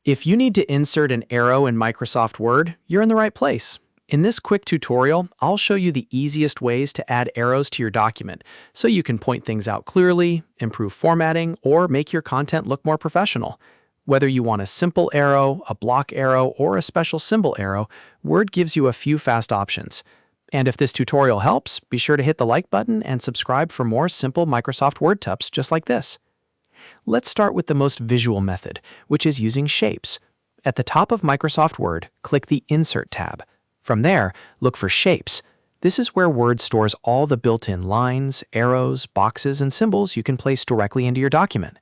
If you need to insert an arrow in Microsoft Word, you're in the right place. In this quick tutorial, I'll show you the easiest ways to add arrows to your document so you can point things out clearly, improve formatting, or make your content look more professional. Whether you want a simple arrow, a block arrow, or a special symbol arrow, Word gives you a few fast options. And if this tutorial helps, be sure to hit the like button and subscribe for more simple Microsoft Word tips just like this. Let's start with the most visual method, which is using shapes. At the top of Microsoft Word, click the Insert tab. From there, look for Shapes. This is where Word stores all the built-in lines, arrows, boxes, and symbols you can place directly into your document.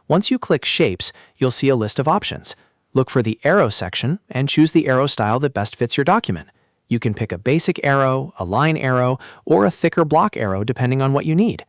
Once you click Shapes, you'll see a list of options. Look for the Arrow section and choose the arrow style that best fits your document. You can pick a basic arrow, a line arrow, or a thicker block arrow depending on what you need.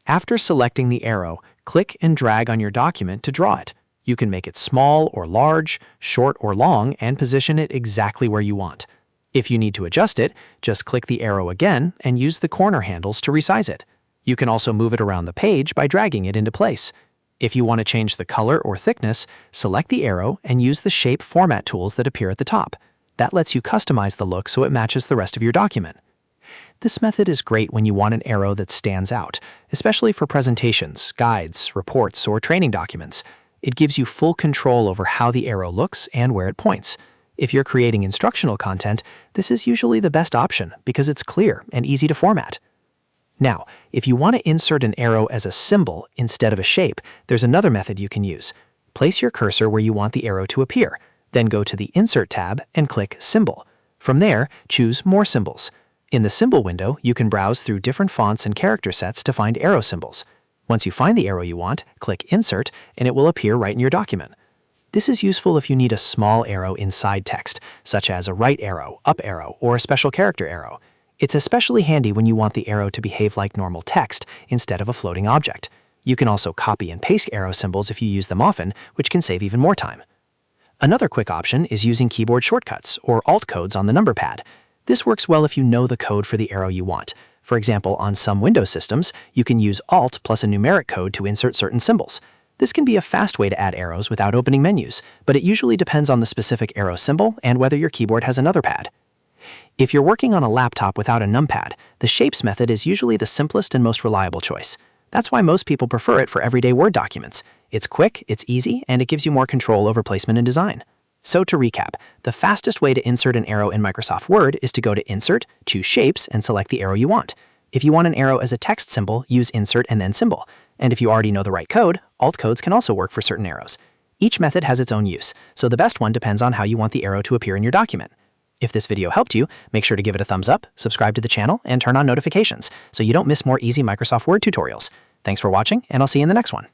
After selecting the arrow, click and drag on your document to draw it. You can make it small or large, short or long, and position it exactly where you want. If you need to adjust it, just click the arrow again and use the corner handles to resize it. You can also move it around the page by dragging it into place. If you want to change the color or thickness, select the arrow and use the shape format tools that appear at the top. That lets you customize the look so it matches the rest of your document. This method is great when you want an arrow that stands out, especially for presentations, guides, reports, or training documents. It gives you full control over how the arrow looks and where it points. If you're creating instructional content, this is usually the best option because it's clear and easy to format. Now, if you want to insert an arrow as a symbol instead of a shape, there's another method you can use. Place your cursor where you want the arrow to appear, then go to the Insert tab and click Symbol. From there, choose More Symbols. In the Symbol window, you can browse through different fonts and character sets to find arrow symbols. Once you find the arrow you want, click Insert, and it will appear right in your document. This is useful if you need a small arrow inside text, such as a right arrow, up arrow, or a special character arrow. It's especially handy when you want the arrow to behave like normal text instead of a floating object. You can also copy and paste arrow symbols if you use them often, which can save even more time. Another quick option is using keyboard shortcuts or alt codes on the number pad. This works well if you know the code for the arrow you want. For example, on some Windows systems, you can use Alt plus a numeric code to insert certain symbols. This can be a fast way to add arrows without opening menus, but it usually depends on the specific arrow symbol and whether your keyboard has another pad. If you're working on a laptop without a numpad, the Shapes method is usually the simplest and most reliable choice. That's why most people prefer it for everyday Word documents. It's quick, it's easy, and it gives you more control over placement and design. So to recap, the fastest way to insert an arrow in Microsoft Word is to go to Insert, choose Shapes, and select the arrow you want. If you want an arrow as a text symbol, use Insert and then Symbol. And if you already know the right code, alt codes can also work for certain arrows. Each method has its own use, so the best one depends on how you want the arrow to appear in your document. If this video helped you, make sure to give it a thumbs up, subscribe to the channel, and turn on notifications so you don't miss more easy Microsoft Word tutorials. Thanks for watching, and I'll see you in the next one.